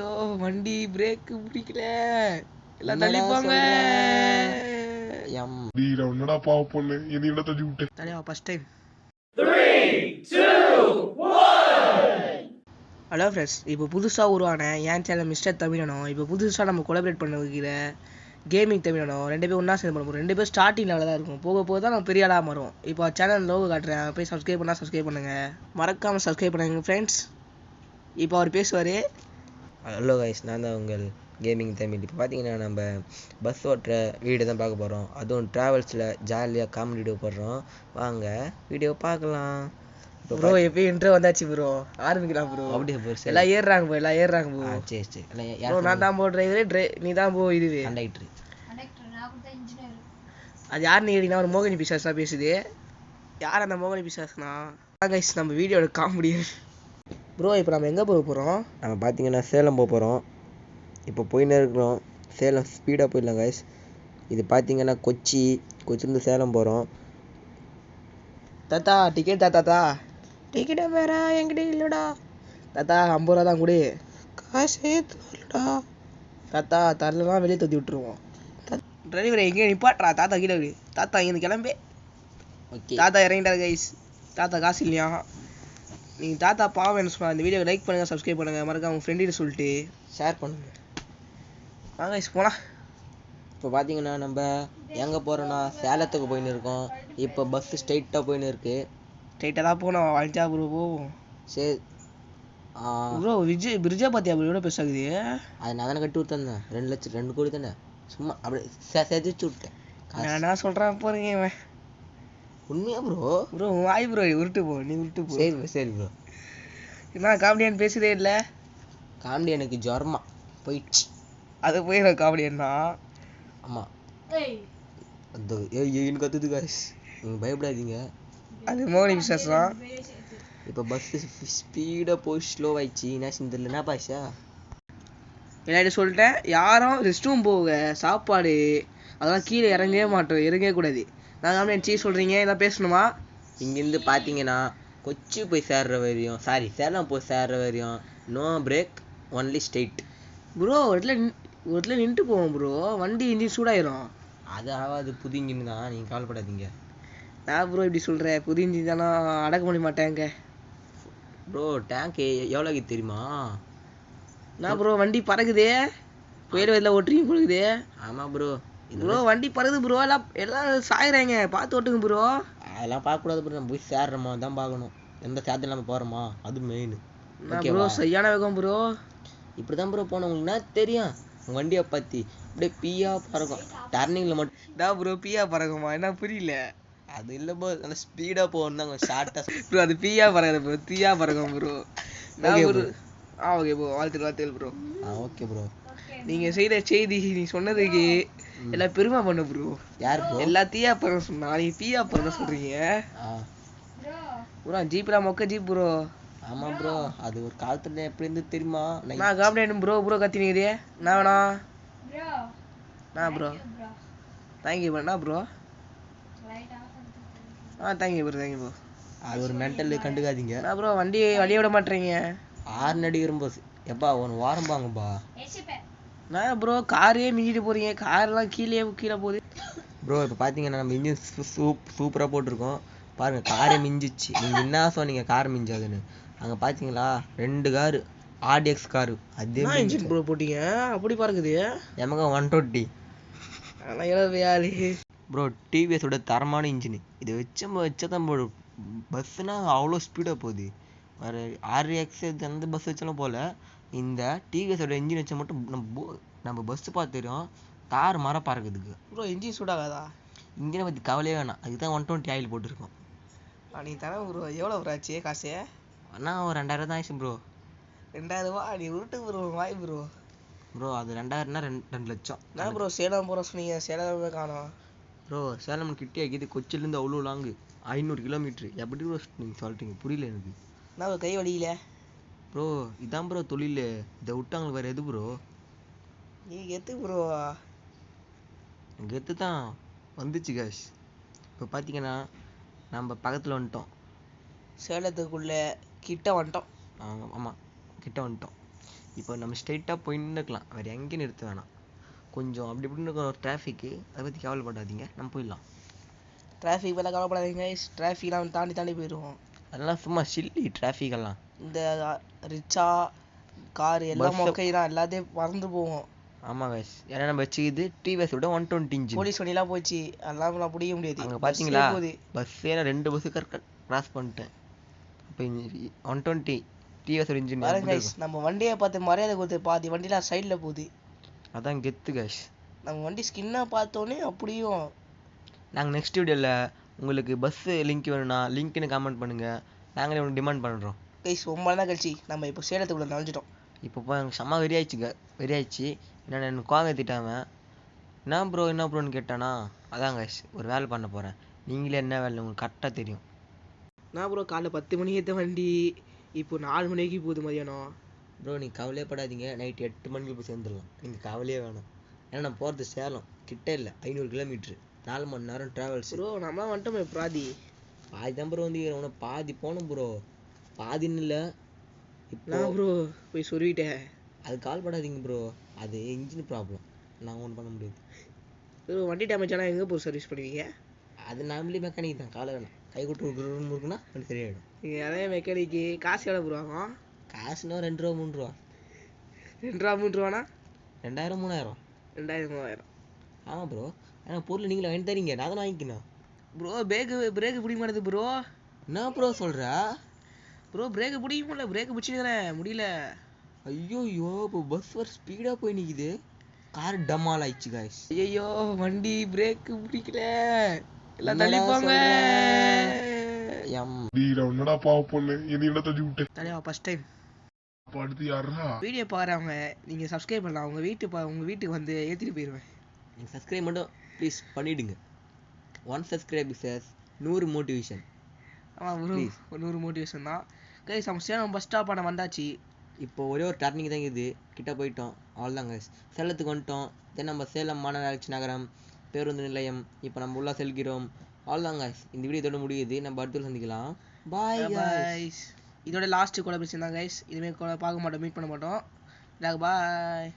ஐயோ வண்டி பிரேக் பிடிக்கல, எல்லாம் தள்ளி போங்க. என்னடா பாவ பொண்ணு என்ன தள்ளி விட்டு தலைவா ஃபர்ஸ்ட் டைம். 3, 2, 1. ஹலோ ஃப்ரெண்ட்ஸ், இப்போ புதுசாக உருவான என் சேனல் மிஸ்டர் தமிழனும் இப்போ புதுசாக நம்ம கொலாபரேட் பண்ண வைக்கிற கேமிங் தமிழனும் 2 பேரும் ஒன்றா சேர்ந்து பண்ண போகிறோம். 2 பேரும் ஸ்டார்டிங் லெவலில் தான் இருக்கும், போக போக தான் நம்ம பெரிய ஆளாக மாறும். இப்போ சேனல் லோகோ காட்டுறேன், போய் சப்ஸ்கிரைப் பண்ணால் சப்ஸ்கிரைப் பண்ணுங்கள், மறக்காமல் சப்ஸ்கிரைப் பண்ணுங்கள் ஃப்ரெண்ட்ஸ். இப்போ அவர் பேசுவார். ஹலோ கைஸ், நான் தான் உங்கள் கேமிங் தமிழ். இப்போ பார்த்தீங்கன்னா நம்ம பஸ் ஓட்டுற வீடியோ தான் பார்க்க போகிறோம். அதுவும் ட்ராவல்ஸில் ஜாலியாக காமெடி வீடியோ போடுறோம். வாங்க வீடியோ பார்க்கலாம். ப்ரோ எப்பயும் இன்ட்ரோ வந்தாச்சு ப்ரோ, ஆரம்பிக்கலாம் ப்ரோ. அப்படியே ப்ரோ, எல்லாம் ஏறுறாங்க ப்ரோ, எல்லாம் ஏறுறாங்க ப்ரோ. சரி சரி. ப்ரோ நான் தான் போ டிரைவரு, நீ தான் போ இதுவே கண்டக்டர். அது யாருன்னு கேட்டிங்கன்னா ஒரு மோகினி பிசாஸ் தான் பேசுது. யார் அந்த மோகினி பிசாஸ்னா கைஸ் நம்ம வீடியோட காமெடி. ப்ரோ இப்போ நம்ம எங்கே போக போகிறோம்? நம்ம பார்த்தீங்கன்னா சேலம் போக போகிறோம். இப்போ போயின்னு இருக்கிறோம். சேலம் ஸ்பீடாக போயிடலாம் கைஸ். இது பார்த்தீங்கன்னா கொச்சிலேருந்து சேலம் போகிறோம். தாத்தா டிக்கெட் தாத்தா, டிக்கெட்டை வேற என்கிட்ட இல்லைடா தாத்தா, 50 ரூபா தான் கொடு, காசு இல்லைடா தாத்தா, தரலாம் வெளியே தூத்தி விட்டுருவோம். டிரைவரை எங்கேயும் நிப்பாட்றா, தாத்தா கீழே விடு, தாத்தா இங்கேருந்து கிளம்பே. ஓகே, தாத்தா இறங்கிட்டார் கைஸ். தாத்தா காசு இல்லையா? நீங்கள் தாத்தா பாவம் என்ன சொன்னால் இந்த வீடியோ லைக் பண்ணுங்கள், சப்ஸ்கிரைப் பண்ணுங்கள், மறக்காம உங்கள் ஃப்ரெண்டிட்டு சொல்லிட்டு ஷேர் பண்ணுங்கள். வாங்க கைஸ் போகலாம். இப்போ பார்த்தீங்கன்னா நம்ம எங்கே போகிறோன்னா சேலத்துக்கு போயின்னு இருக்கோம். இப்போ பஸ்ஸு ஸ்ட்ரைட்டாக போயின்னு இருக்கு. ஸ்ட்ரைட்டாக தான் போகணும், வளைஞ்சா ப்ரோ போவோம். சரி ப்ரோ பிரிட்ஜா பார்த்தியா ப்ரோ, எவ்வளோ பெருசாகுது. அது நான் தானே கட்டி விட்டேன், 2 லட்சம் 2 கோடி தானே, சும்மா அப்படியே செதிச்சு விட்டேன். நான் என்ன சொல்கிறேன் போகிறீங்க இவன். உண்மையா ப்ரோ? ப்ரோ வாய் ப்ரோ, உருட்டு போ, நீ உருட்டு போ. சரி ப்ரோ, சரி ப்ரோ. என்ன காமெடியான் பேசுதே இல்லை. காமெடி எனக்கு ஜுரமா போயிடுச்சு. அது போயிடும் காமெடியான்னா. ஆமாம், அந்த ஏன்னு கற்றுது காய்ஸ், நீங்கள் பயப்படாதீங்க. அது மோகினி பிசாஸ் தான். இப்போ பஸ்ஸு ஸ்பீடாக போய் ஸ்லோவாயிடுச்சு. என்ன செஞ்சதில்ல, என்ன பாஷா எல்லார்ட்டும் சொல்லிட்டேன், யாரும் ரெஸ்ட் ரூம் போக சாப்பாடு அதெல்லாம் கீழே இறங்கவே மாட்டோம், இறங்கவே கூடாது. நாங்கள் காமெடியான் சீ சொல்கிறீங்க, இதான் பேசணுமா? இங்கேருந்து பார்த்தீங்கன்னா கொச்சி போய் சேர்ற வரையும், சாரி சேலம் போய் சேர்ற வரையும் no break, only straight. Bro ஒரு இடத்துல நின்றுட்டு போவோம் ப்ரோ, வண்டி இன்ஜின் சூடாயிரும். அது ஆகாது, புது இன்ஜின் தான், நீங்கள் கவலைப்படாதீங்க. நான் ப்ரோ இப்படி சொல்கிறேன், புது இன்ஜின் தானே அடக்க முடிய மாட்டேங்க ப்ரோ. டேங்க்கு எவ்வளோக்கு தெரியுமா? நான் ப்ரோ வண்டி பறக்குதே, புயல் வெயில ஓட்டுறீங்க போகுது. ஆமாம் ப்ரோ. ப்ரோ வண்டி பறகுது ப்ரோ, எல்லாம் சாயிறாங்க, பார்த்து ஓட்டுங்க ப்ரோ. அதெல்லாம் பார்க்கக்கூடாது ப்ரோ, நம்ம போய் சேர்றோமா தான் பார்க்கணும், எந்த சேதத்தில் நம்ம போகிறோமா, அது மெயின். ப்ரோ சரியான வேகம் ப்ரோ. இப்படி தான் ப்ரோ போனோம், உங்களுக்கு என்ன தெரியும் உங்கள் வண்டியை பற்றி? அப்படியே பீயா பறக்கும் டர்னிங்கில் மட்டும். நான் ப்ரோ பீயா பறக்குமா, என்ன புரியல? அது இல்லை ப்ரோ, நல்லா ஸ்பீடாக போகணும் தான் ஷார்ட்டாக ப்ரோ. அது பீயா பறக்குது ப்ரோ, தீயா பறக்கும் ப்ரோ. நான் ஒரு ஓகே ப்ரோ, வாழ்த்துக்கள் ப்ரோ. Okay bro. நீங்கள் செய்த செய்தி, நீ சொன்னதுக்கு எல்லாம் பெருமை பண்ண ப்ரோ. யார் ப்ரோ? எல்லா தீயா பறக்க சொன்னா, நீங்கள் பீயா பறக்க சொல்கிறீங்க ப்ரோ. ஜீப்லாம் மொக்க ஜீப் ப்ரோ. ஆமாம் ப்ரோ, அது ஒரு காலத்தில் எப்படி இருந்து தெரியுமா? நான் காமெடி ப்ரோ ப்ரோ கத்தினிக்குதே, நான் வேணா நான் ப்ரோ தேங்க்யூ ப்ரோ. என்ன ப்ரோ? Thank you bro. அது ஒரு மென்டல், கண்டுக்காதீங்க. நான் ப்ரோ வண்டி வழிய விட மாட்டேறீங்க. 6 அடிக்கிறம்போது எப்பா 1 வாரம் பாங்கப்பா. நான் ப்ரோ காரே மிஞ்சிட்டு போகிறீங்க, கார்லாம் கீழே போகுது ப்ரோ. இப்போ பார்த்தீங்கன்னா நம்ம இன்ஜின் சூப்பராக போட்டிருக்கோம் பாருங்கள். காரே மிஞ்சிச்சு. நீங்கள் என்ன சொன்னீங்க கார் மிஞ்சாதுன்னு? அங்கே பார்த்தீங்களா 2 காரு ஆர்டிஎக்ஸ் காரு, அதே இன்ஜின் ப்ரோ போட்டீங்க, அப்படி பறக்குது. எமக 120 ஆனால் 70 ப்ரோ. டிவிஎஸோட தரமான இன்ஜின் இது வச்சதான் ப்ரோ. பஸ்ஸுனா அவ்வளோ ஸ்பீடாக போகுது. வேறு ஆர்எக்ஸ் எந்த பஸ் வச்சாலும் போல், இந்த டிவிஎஸோட இன்ஜின் வச்சா மட்டும் நம்ம பஸ்ஸு பார்த்து தெரியும் கார் மரம் பறக்குதுக்கு. Bro engine சூடாகாதா? இன்ஜினை பற்றி கவலையே வேணாம், அதுக்கு தான் 120 ஆயில் போட்டிருக்கோம். நீ தர ப்ரோ, எவ்வளோ ப்ரோ ஆச்சு காசு? ஆனால் ஒரு 2000 தான் ஆயிடுச்சு ப்ரோ. 2000 நீ உருட்டு ப்ரோ, வாய் ப்ரோ. ப்ரோ அது 2000னா 2 லட்சம். நான் ப்ரோ சேலம் போகிற சொன்னீங்க, சேலமே காணோம் ப்ரோ. சேலம் கிட்டே ஆகிது, கொச்சிலேருந்து அவ்வளோ லாங்கு, 500 கிலோமீட்ரு. எப்படி ப்ரோ நீங்கள் சொல்லிட்டீங்க, புரியல எனக்கு. நான் கை வலியில ப்ரோ. இதான் ப்ரோ தொழில், இதை விட்டாங்களுக்கு வேறு எது ப்ரோ? நீ எத்து ப்ரோ, கெத்து தான் வந்துச்சு கேஷ். இப்போ பார்த்தீங்கன்னா நம்ம பக்கத்தில் வந்துட்டோம், சேலத்துக்குள்ளே கிட்ட வந்துட்டோம். ஆமாம் கிட்ட வந்துட்டோம். இப்போ நம்ம ஸ்ட்ரைட்டாக போயின்னு இருக்கலாம், வேறு எங்கேயும் நிறுத்த வேணாம். கொஞ்சம் அப்படி இப்படின்னு இருக்கிற ஒரு டிராஃபிக்கு, அதை பற்றி கவலைப்படாதீங்க, நம்ம போயிடலாம். டிராஃபிக் பற்றி கவலைப்படாதீங்க கைஸ், டிராஃபிக்லாம் தாண்டி தாண்டி போயிடுவோம். அதெல்லாம் சும்மா சில்லி டிராஃபிக்கெல்லாம். இந்த ரிச்சா கார் எல்லாம் மொக்கைதான், எல்லாத்தையும் மறந்து போவோம். ஆமாம் கைஸ், ஏன்னா நம்ம வச்சுக்கிது டிவிஎஸோட 120 இன்ச்சு. போலீஸ் வண்டிலாம் போச்சு, அதெல்லாம் நான் பிடிக்க முடியாது. அங்கே பார்த்தீங்களா பஸ்ஸே, நான் 2 பஸ்ஸு கிராஸ் பண்ணிட்டேன். இப்போ 120 டிவிஎஸோட இன்ஜின் பாருங்க கைஸ், நம்ம வண்டியை பார்த்து மரியாதை கொடுத்து பாதி வண்டிலாம் சைடில் போகுது. அதான் கெத்து கைஸ். நம்ம வண்டி ஸ்கின்னை பார்த்தோன்னே அப்படியும். நாங்கள் நெக்ஸ்ட் வீடியோவில் உங்களுக்கு பஸ்ஸு லிங்க் வேணும்னா லிங்க்னு கமெண்ட் பண்ணுங்கள், நாங்களே ஒன்று டிமாண்ட் பண்ணுறோம். கைஸ் ரொம்ப நாள் கழிச்சு நம்ம இப்போ சேலத்துக்குள்ளே நுழைஞ்சிட்டோம். இப்போ போய் எனக்கு செம்ம வெறியாயிடுச்சு. என்னென்ன எனக்கு கோவம் ஏற்றிட்டாமல் என்ன ப்ரோன்னு கேட்டானா, அதான் கைஸ் ஒரு வேலை பண்ண போகிறேன். நீங்களே என்ன வேலை உங்களுக்கு கரெக்டாக தெரியும். நான் ப்ரோ காலைல 10 மணிக்கு ஏற்ற வண்டி இப்போ 4 மணிக்கு போகுது மதியானம். ப்ரோ நீங்கள் கவலையே படாதீங்க, நைட்டு 8 மணிக்கு போய் சேர்ந்துடலாம், நீங்கள் கவலையே வேணாம். ஏன்னா நான் போகிறது சேலம் கிட்ட இல்லை, 500 கிலோமீட்ரு, 4 மணி நேரம் ட்ராவல்ஸ். ப்ரோ நம்மளாம் வந்துட்டோமே பாதி தான் ப்ரோ வந்து உனக்கு பாதி போகணும் ப்ரோ, பாதின்னு இல்லை. இப்போ ப்ரோ போய் சொல்லிட்டேன். அது கால் படாதீங்க ப்ரோ, அது இன்ஜின் ப்ராப்ளம், நாங்கள் ஒன்றும் பண்ண முடியாது. ப்ரோ வண்டி டேமேஜ் ஆனால் எங்கே போய் சர்வீஸ் பண்ணுவீங்க? அது நாமளே மெக்கானிக் தான், காலை வேணாம், கை கொட்டு இருக்குன்னா அது சரியாயிடும். நீங்கள் அதே மெக்கானிக்கு காசு எவ்வளோ ப்ரோ ஆகும்? காசுனா 2 ரூபா 3 ரூபா. 2 ரூபா 3 ரூபானா 2000 3000. 2000 3000. ஆமாம் ப்ரோ, ஆனால் பொருள் நீங்களே வாங்கி தரீங்க, நான் தான் வாங்கிக்கணும். ப்ரோ பிரேக்கு பிடிக்க மாட்டேது ப்ரோ. என்ன ப்ரோ சொல்கிற? ப்ரோ பிரேக்கு பிடிக்க முடியல, பிரேக்கு பிடிச்சிக்கிறேன் முடியல. ஐயோ இப்போ பஸ் வர ஸ்பீடாக போய் நிற்கிது, கார் டமால் ஆயிடுச்சு காய்ஸ். ஐயோ வண்டி பிரேக்கு பிடிக்கல, எல்லாம் தள்ளி போங்க. என்னடா பாவ பொண்ணு, என்ன என்ன தள்ளி விட்டு தலைவா ஃபர்ஸ்ட் டைம் அடுத்து யாரா வீடியோ பாக்குறவங்க நீங்கள் சப்ஸ்கிரைப் பண்ணலாம், உங்கள் வீட்டுக்கு வந்து ஏற்றிட்டு போயிடுவேன். நீங்கள் சப்ஸ்கிரைப் மட்டும் ப்ளீஸ் பண்ணிவிடுங்க. 1 சப்ஸ்கிரைப் சார் 100 மோட்டிவேஷன். ஆமாம் ப்ரோ, 100 மோட்டிவேஷன் தான் கைஸ். நம்ம சேலம் பஸ் ஸ்டாப் ஆன வந்தாச்சு. இப்போ ஒரே ஒரு டர்னிங் தான் இருக்குது, கிட்ட போயிட்டோம், அவ்வளோதான் கைஸ். சேலத்துக்கு வந்துட்டோம். தென் நம்ம சேலம் மாநகராட்சி நகரம் பேருந்து நிலையம், இப்போ நம்ம உள்ளே செல்கிறோம். அவ்வளோதான் கைஸ், இந்த வீடியோ இதோட முடியுது, நம்ம அடுத்து சந்திக்கலாம். பாய் கைஸ், இதோட லாஸ்ட் கொலாபரேஷன் தான் கைஸ். இனிமேல் பார்க்க மாட்டோம், மீட் பண்ண மாட்டோம். பாய்.